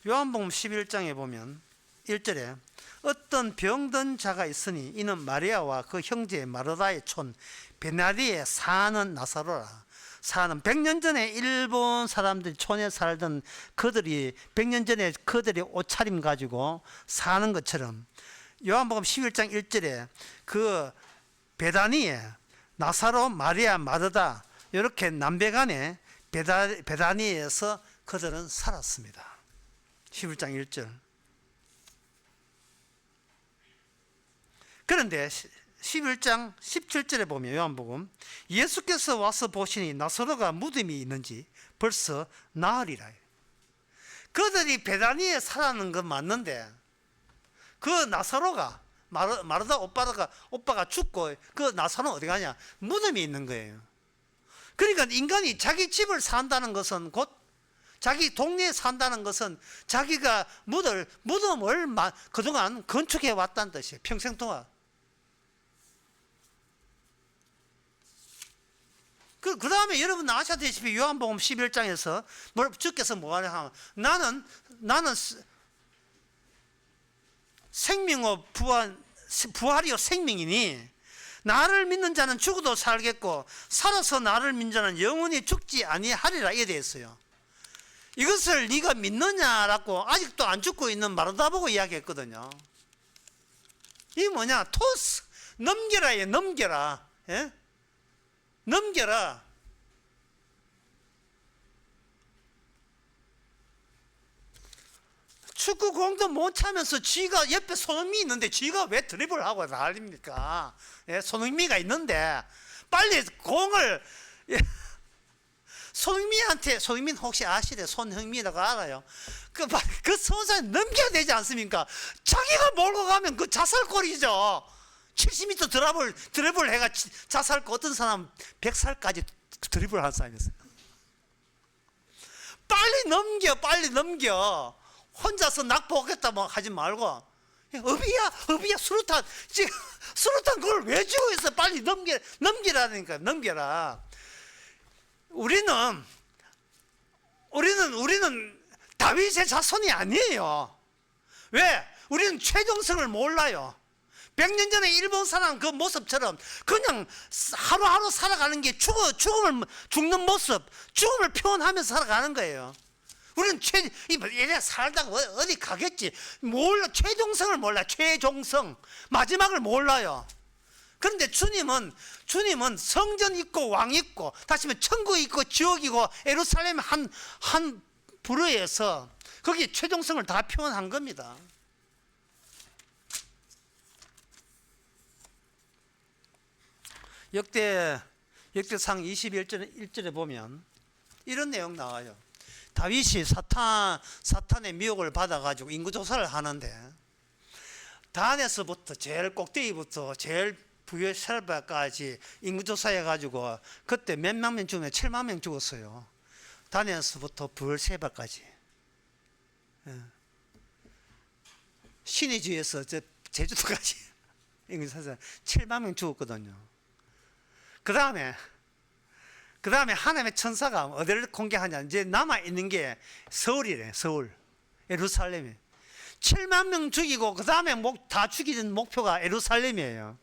요한복음 11장에 보면 1절에 어떤 병든 자가 있으니 이는 마리아와 그 형제 마르다의 촌 베나디에 사는 나사로라. 100년 전에 일본 사람들이 촌에 살던 그들이 100년 전에 그들이 옷차림 가지고 사는 것처럼 요한복음 11장 1절에 그 베다니에 나사로, 마리아, 마르다 이렇게 남배간에 베다니에서 그들은 살았습니다. 11장 1절. 그런데 11장 17절에 보면 요한복음 예수께서 와서 보시니 나사로가 무덤이 있는지 벌써 나흘이라. 그들이 베다니에 살았는 건 맞는데 그 나사로가 마르다 오빠가 죽고 그 나사로는 어디 가냐? 무덤이 있는 거예요. 그러니까 인간이 자기 집을 산다는 것은 곧 자기 동네에 산다는 것은 자기가 무덤을 그동안 건축해 왔다는 뜻이에요. 평생 동안. 그 다음에 여러분 아시다시피 요한복음 11장에서 주께서 뭐하냐 하면 나는 생명의 부활이요 생명이니 나를 믿는 자는 죽어도 살겠고 살아서 나를 믿는 자는 영원히 죽지 아니하리라. 이게 되었어요. 이것을 네가 믿느냐라고 아직도 안 죽고 있는 마르다 보고 이야기했거든요. 이게 뭐냐? 토스 넘겨라. 넘겨라. 예? 넘겨라. 축구공도 못 차면서 지가 옆에 손흥민이 있는데 지가 왜 드리블을 하고 난립니까? 예, 손흥민이가 있는데 빨리 공을 손흥민 혹시 아시래? 손흥민이라고 알아요? 그 선수에 넘겨야 되지 않습니까? 자기가 몰고 가면 그 자살골이죠. 70m 드리블 해가 자살골. 어떤 사람 100살까지 드리블 하는 사람이 있어요. 빨리 넘겨. 혼자서 낙폭하겠다 뭐 하지 말고 어비야, 수류탄. 지금 수류탄 그걸 왜 쥐고 있어? 빨리 넘기라니까, 넘겨라. 우리는 다윗의 자손이 아니에요. 왜? 우리는 최종성을 몰라요. 100년 전에 일본 사람 그 모습처럼 그냥 하루하루 살아가는 게 죽는 모습, 죽음을 표현하면서 살아가는 거예요. 우리는 이래 살다가 어디 가겠지. 몰라. 최종성을 몰라. 최종성. 마지막을 몰라요. 그런데 주님은 성전 있고 왕 있고, 다시 말해 천국 있고 지옥이고, 예루살렘 한 부르에서 거기 최종성을 다 표현한 겁니다. 역대상 21절에 보면 이런 내용 나와요. 다윗이 사탄의 미혹을 받아가지고 인구조사를 하는데, 단에서부터 제일 꼭대기부터 제일 부여셀바까지 인구조사해가지고 그때 몇만 명 죽으면 7만 명 죽었어요. 단에서부터 부여셀바까지. 신의주에서 제주도까지 인구조사 7만 명 죽었거든요. 그 다음에 하나님의 천사가 어디를 공개하냐. 이제 남아있는 게 서울이래. 서울. 예루살렘이. 7만 명 죽이고 그 다음에 다 죽이는 목표가 예루살렘이에요.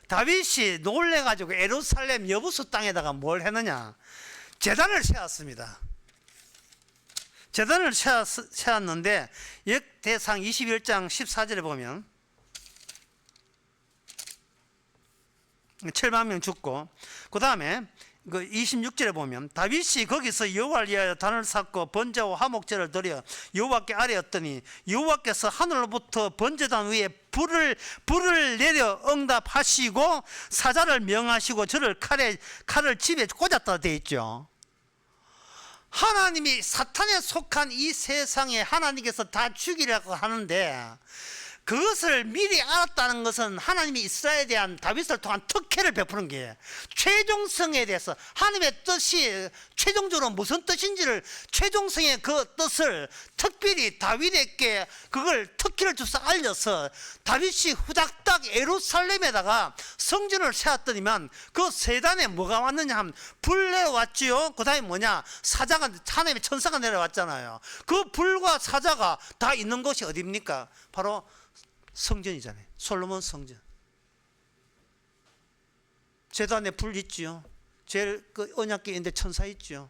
다윗이 놀래가지고 예루살렘 여부수 땅에다가 뭘 했느냐. 제단을 세웠습니다. 제단을 세웠는데 역대상 21장 14절에 보면 7만 명 죽고, 그 다음에 그 26절에 보면 다윗이 거기서 여호와를 위하여 단을 쌓고 번제와 화목제를 드려 여호와께 아뢰었더니 여호와께서 하늘로부터 번제단 위에 불을 내려 응답하시고 사자를 명하시고 저를 칼을 집에 꽂았다 되어 있죠. 하나님이 사탄에 속한 이 세상에 하나님께서 다 죽이라고 하는데, 그것을 미리 알았다는 것은 하나님이 이스라엘에 대한 다윗을 통한 특혜를 베푸는 게, 최종성에 대해서 하나님의 뜻이 최종적으로 무슨 뜻인지를, 최종성의 그 뜻을 특별히 다윗에게 그걸 특혜를 줘서 알려서 다윗이 후닥닥 예루살렘에다가 성전을 세웠더니만 그 세단에 뭐가 왔느냐 하면 불 내려왔지요. 그 다음에 뭐냐, 사자가, 하나님의 천사가 내려왔잖아요. 그 불과 사자가 다 있는 곳이 어디입니까? 바로 성전이잖아요. 솔로몬 성전. 제단에 불 있지요. 제일 그 언약궤 있는데 천사 있지요.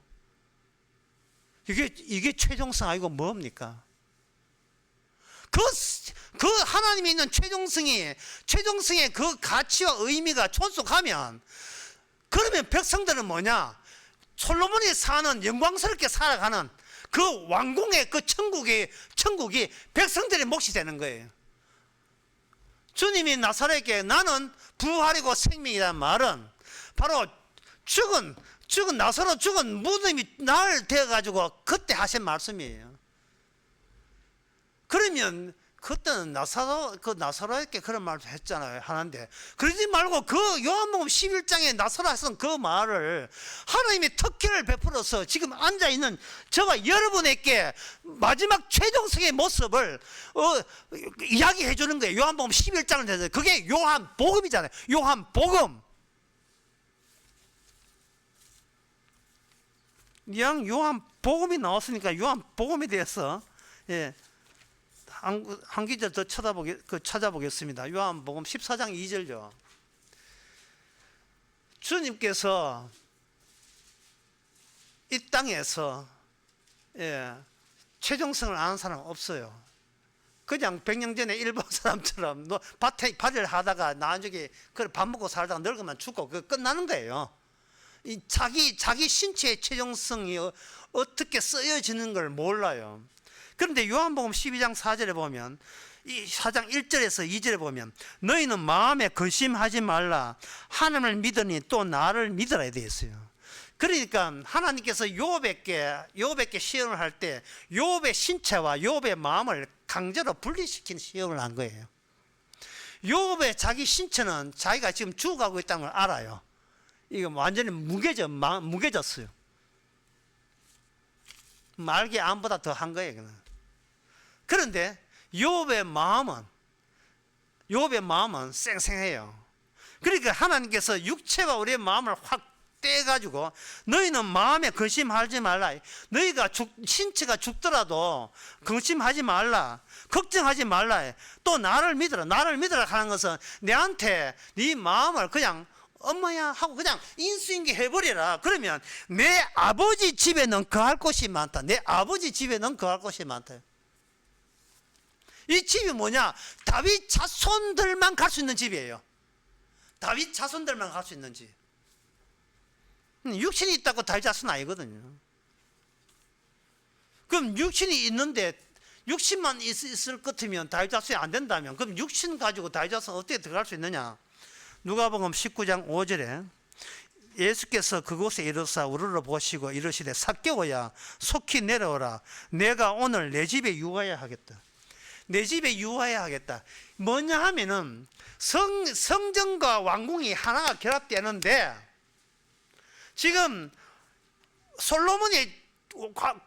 이게 최종성 아니고 뭡니까? 그 하나님이 있는 최종성의 그 가치와 의미가 존속하면, 그러면 백성들은 뭐냐? 솔로몬이 사는 영광스럽게 살아가는 그 왕궁의 그 천국이 백성들의 몫이 되는 거예요. 주님이 나사렛에게 나는 부활이고 생명이라는 말은 바로 죽은 나사로 죽은 무덤이 날 되어가지고 그때 하신 말씀이에요. 그러면 그때는 나사로에게 그런 말도 했잖아요. 하는데 그러지 말고 그 요한복음 11장에 나사로 했던 그 말을 하나님이 특혜를 베풀어서 지금 앉아있는 저와 여러분에게 마지막 최종성의 모습을 이야기해 주는 거예요. 요한복음 11장을 해서 그게 요한복음이잖아요. 요한복음. 요한복음이 나왔으니까 요한복음에 대해서 한 기절 더 찾아보겠습니다. 요한복음 14장 2절요. 주님께서 이 땅에서 최종성을 아는 사람 없어요. 그냥 100년 전에 일본 사람처럼 밭에 발을 하다가 나중에 밥 먹고 살다가 늙으면 죽고 끝나는 거예요. 자기 신체의 최종성이 어떻게 쓰여지는 걸 몰라요. 그런데 요한복음 12장 4절에 보면, 이 4장 1절에서 2절에 보면 너희는 마음에 근심하지 말라. 하나님을 믿으니 또 나를 믿으라 되어 있어요. 그러니까 하나님께서 요업에게 시험을 할 때 요업의 신체와 요업의 마음을 강제로 분리시키는 시험을 한 거예요. 요업의 자기 신체는 자기가 지금 죽어가고 있다는 걸 알아요. 이거 완전히 무게졌어요. 말기 암보다 더 한 거예요. 그런데 요업의 마음은 욥의 마음은 쌩쌩해요. 그러니까 하나님께서 육체가 우리의 마음을 확 떼가지고 너희는 마음에 근심하지 말라. 너희가 신체가 죽더라도 근심하지 말라. 걱정하지 말라. 또 나를 믿어라. 나를 믿어라 하는 것은 내한테 네 마음을 그냥 엄마야 하고 그냥 인수인계 해버리라. 그러면 내 아버지 집에는 거할 곳이 많다. 내 아버지 집에는 거할 곳이 많다. 이 집이 뭐냐? 다윗 자손들만 갈 수 있는 집이에요. 다윗 자손들만 갈 수 있는 집. 육신이 있다고 다윗 자손 아니거든요. 그럼 육신이 있는데 육신만 있을 것 같으면 다윗 자손이 안 된다면 그럼 육신 가지고 다윗 자손 어떻게 들어갈 수 있느냐? 누가복음 19장 5절에 예수께서 그곳에 이르사 우르르 보시고 이르시되 삭개오야 속히 내려오라. 내가 오늘 내 집에 유하야 하겠다. 내 집에 유하야 하겠다. 뭐냐 하면은 성전과 왕궁이 하나가 결합되는데 지금 솔로몬이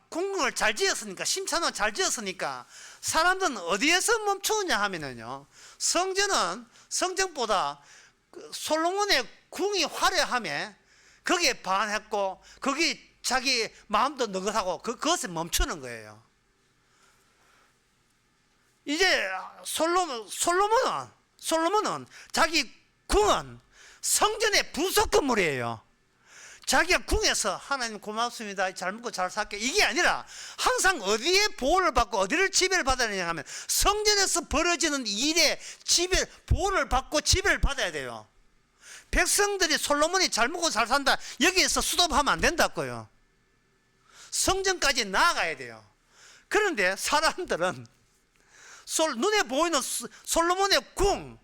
궁극을 잘 지었으니까 심산을 잘 지었으니까 사람들은 어디에서 멈추느냐 하면은요, 성전보다 솔로몬의 궁이 화려함에 거기에 반했고 거기 자기 마음도 느긋하고 그것에 멈추는 거예요. 이제 솔로몬은 자기 궁은 성전의 부속 건물이에요. 자기가 궁에서 하나님 고맙습니다. 잘 먹고 잘 살게 이게 아니라 항상 어디에 보호를 받고 어디를 지배를 받아야 되냐 하면 성전에서 벌어지는 일에 보호를 받고 지배를 받아야 돼요. 백성들이 솔로몬이 잘 먹고 잘 산다 여기에서 수도하면 안 된다고요. 성전까지 나아가야 돼요. 그런데 사람들은 눈에 보이는 솔로몬의 궁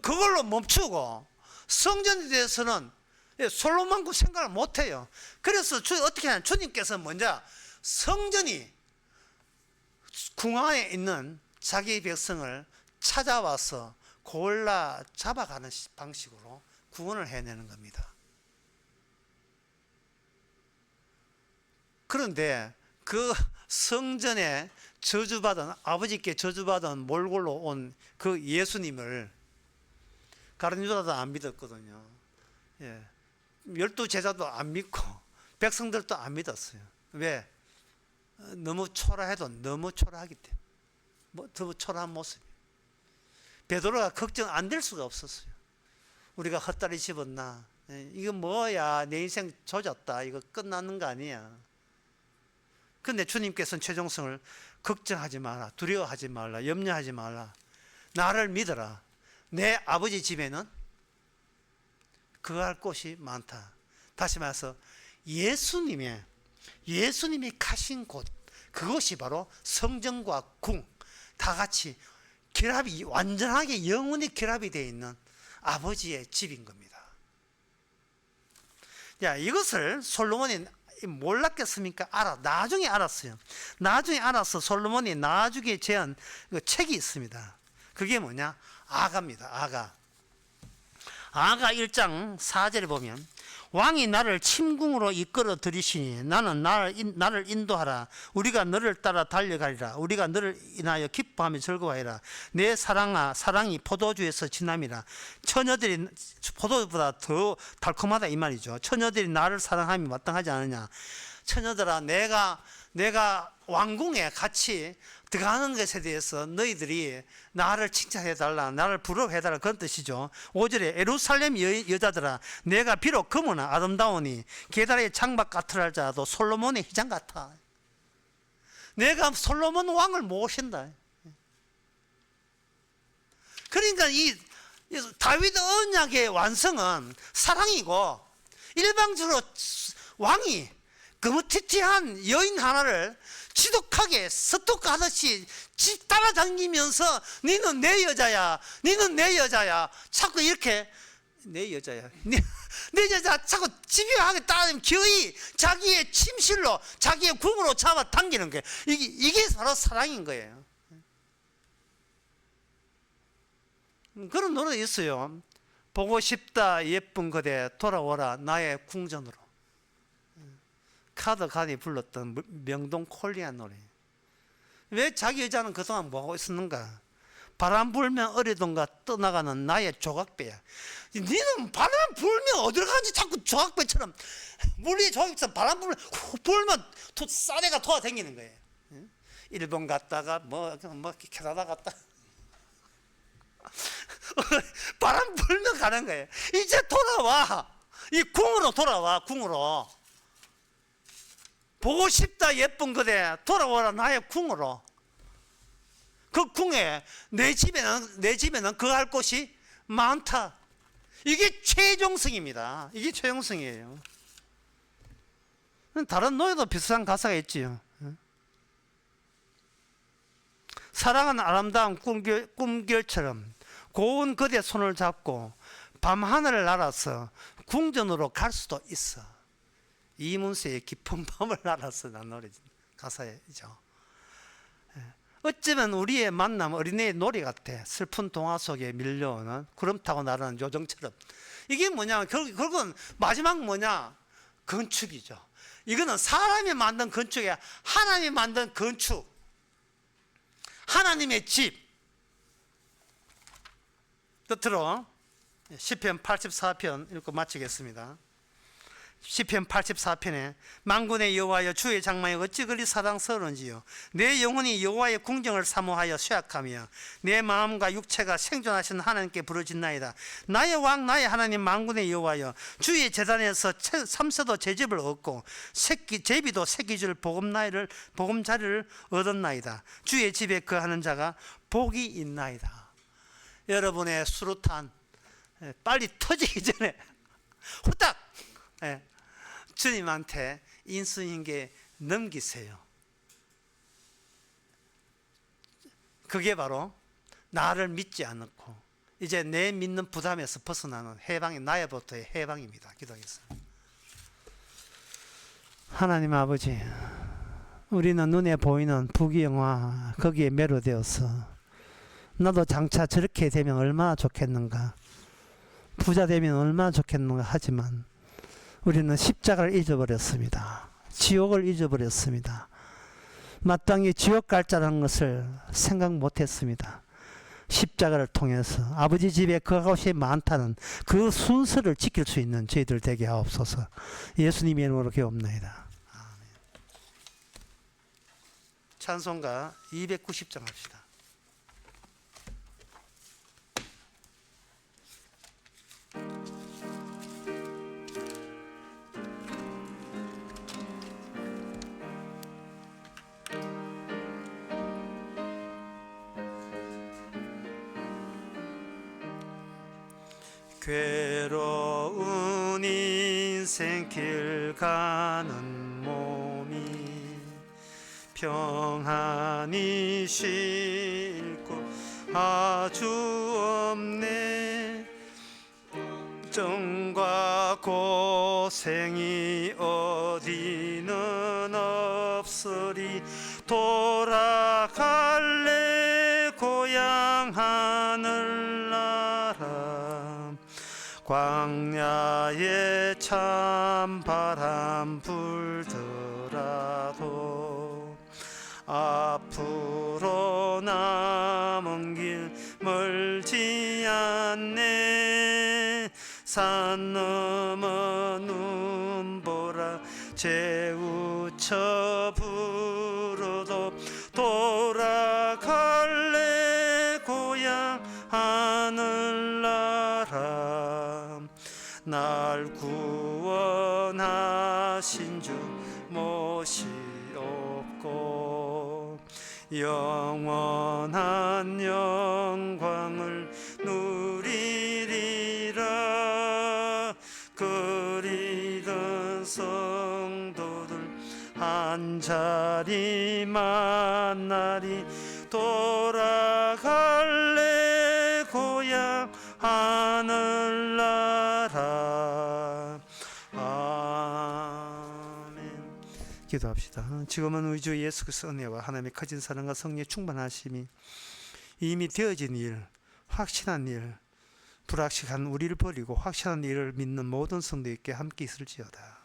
그걸로 멈추고 성전에 대해서는 솔로몬군 생각을 못해요. 그래서 어떻게 하냐, 주님께서 먼저 성전이 궁 안에 있는 자기 백성을 찾아와서 골라 잡아가는 방식으로 구원을 해내는 겁니다. 그런데 그 성전에 저주받은, 아버지께 저주받은 몰골로 온 그 예수님을 가룟 유다도 안 믿었거든요. 예. 12제자도 안 믿고 백성들도 안 믿었어요. 왜? 너무 초라해도 너무 초라하기 때문에. 너무 초라한 모습이. 베드로가 걱정 안 될 수가 없었어요. 우리가 헛다리 집었나? 이거 뭐야? 내 인생 조졌다. 이거 끝나는 거 아니야. 근데 주님께서는 최종성을 걱정하지 마라. 두려워하지 말라. 염려하지 말라. 나를 믿어라. 내 아버지 집에는 거할 곳이 많다. 다시 말해서 예수님이 가신 곳, 그것이 바로 성전과 궁 다 같이 결합이 완전하게 영원히 결합이 되어 있는 아버지의 집인 겁니다. 야, 이것을 솔로몬이 몰랐겠습니까? 나중에 알았어요. 나중에 알아서 솔로몬이 나중에 제한 책이 있습니다. 그게 뭐냐? 아가입니다. 아가 1장 4절에 보면 왕이 나를 침궁으로 이끌어 들이시니 나는 나를 인도하라. 우리가 너를 따라 달려가리라. 우리가 너를 인하여 기뻐하며 즐거워하리라. 내 사랑이 포도주에서 진함이라. 처녀들이 포도주보다 더 달콤하다 이 말이죠. 처녀들이 나를 사랑함이 마땅하지 않느냐. 처녀들아, 내가 왕궁에 같이 들어가는 것에 대해서 너희들이 나를 칭찬해달라, 나를 부러워해달라, 그런 뜻이죠. 5절에 예루살렘 여자들아, 내가 비록 금은 아름다우니 게다라의 장막 같으랄지라도 솔로몬의 휘장 같아. 내가 솔로몬 왕을 모신다. 그러니까 이 다윗 언약의 완성은 사랑이고, 일방적으로 왕이 거무튀튀한 여인 하나를 지독하게 스토커하듯이 따라다니면서 너는 내 여자야, 너는 내 여자야, 자꾸 이렇게 내 여자야, 내 여자 자꾸 집요하게 따라다니면 거의 자기의 침실로, 자기의 궁으로 잡아당기는 거예요. 이게 바로 사랑인 거예요. 그런 노래 있어요. 보고 싶다 예쁜 그대 돌아오라 나의 궁전으로. 카드간이 불렀던 명동 콜리안 노래. 왜 자기 여자는 그동안 뭐하고 있었는가? 바람 불면 어리던가 떠나가는 나의 조각배야. 니는 바람 불면 어딜 가는지 자꾸 조각배처럼 물리 조각배처럼 바람 불면 싸대가 돌아다니는 거예요. 일본 갔다가 뭐 캐나다 갔다 바람 불면 가는 거예요. 이제 돌아와. 이 궁으로 돌아와. 궁으로. 보고 싶다 예쁜 거대. 돌아와라 나의 궁으로. 그 궁에 내 집에는 그 할 곳이 많다. 이게 최종성입니다. 이게 최종성이에요. 다른 노래도 비슷한 가사가 있지요. 사랑은 아름다운 꿈결처럼 고운 그대 손을 잡고 밤하늘을 날아서 궁전으로 갈 수도 있어. 이문세의 깊은 밤을 날아서 난 노래 가사이죠. 어쩌면 우리의 만남 어린애의 놀이 같아. 슬픈 동화 속에 밀려오는 구름 타고 나르는 요정처럼. 이게 뭐냐? 결국은 마지막 뭐냐? 건축이죠. 이거는 사람이 만든 건축이야. 하나님이 만든 건축. 하나님의 집. 끝으로 시편 84편 읽고 마치겠습니다. 시편 84편에 만군의 여호와여 주의 장막이 어찌 그리 사랑스러운지요. 내 영혼이 여호와의 궁정을 사모하여 쇠약하며 내 마음과 육체가 생존하신 하나님께 부르짖나이다. 나의 왕 나의 하나님 만군의 여호와여 주의 제단에서 삼세도 제집을 얻고 제비도 새끼줄 보금자리를 얻었나이다. 주의 집에 거하는 자가 복이 있나이다. 여러분의 수루탄 빨리 터지기 전에 후딱 주님한테 인수인계 넘기세요. 그게 바로 나를 믿지 않고 이제 내 믿는 부담에서 벗어나는 해방이 나의부터의 해방입니다. 기도하겠습니다. 하나님 아버지, 우리는 눈에 보이는 부귀영화 거기에 매료되어서 나도 장차 저렇게 되면 얼마나 좋겠는가, 부자 되면 얼마나 좋겠는가 하지만 우리는 십자가를 잊어버렸습니다. 지옥을 잊어버렸습니다. 마땅히 지옥 갈 자라는 것을 생각 못했습니다. 십자가를 통해서 아버지 집에 그것이 많다는 그 순서를 지킬 수 있는 저희들 되게 하옵소서. 예수님의 이름으로 기도합나이다. 아멘. 찬송가 290장 합시다. 괴로운 인생길 가는 몸이 평안히 쉴 곳 아주 없네. 걱정과 고생이 어디는 없으리. 돌아갈래 고향 하늘나라. 광야에 찬바람 불더라도 앞으로 남은 길 멀지 않네. 산 넘어 눈보라 재우쳐 불어도 돌아갈래 고향 하늘나라. 날 구원하신 주 모시옵고 영원한 영광을 누리리라. 그리던 성도들 한자리 만나리. 돌아갈래 고향 하늘나라. 아멘. 기도합시다. 지금은 우리 주 예수 그리스도의 은혜와 하나님의 커진 사랑과 성령의 충만하심이 이미 되어진 일, 확신한 일, 불확실한 우리를 버리고 확실한 일을 믿는 모든 성도에게 함께 있을지어다.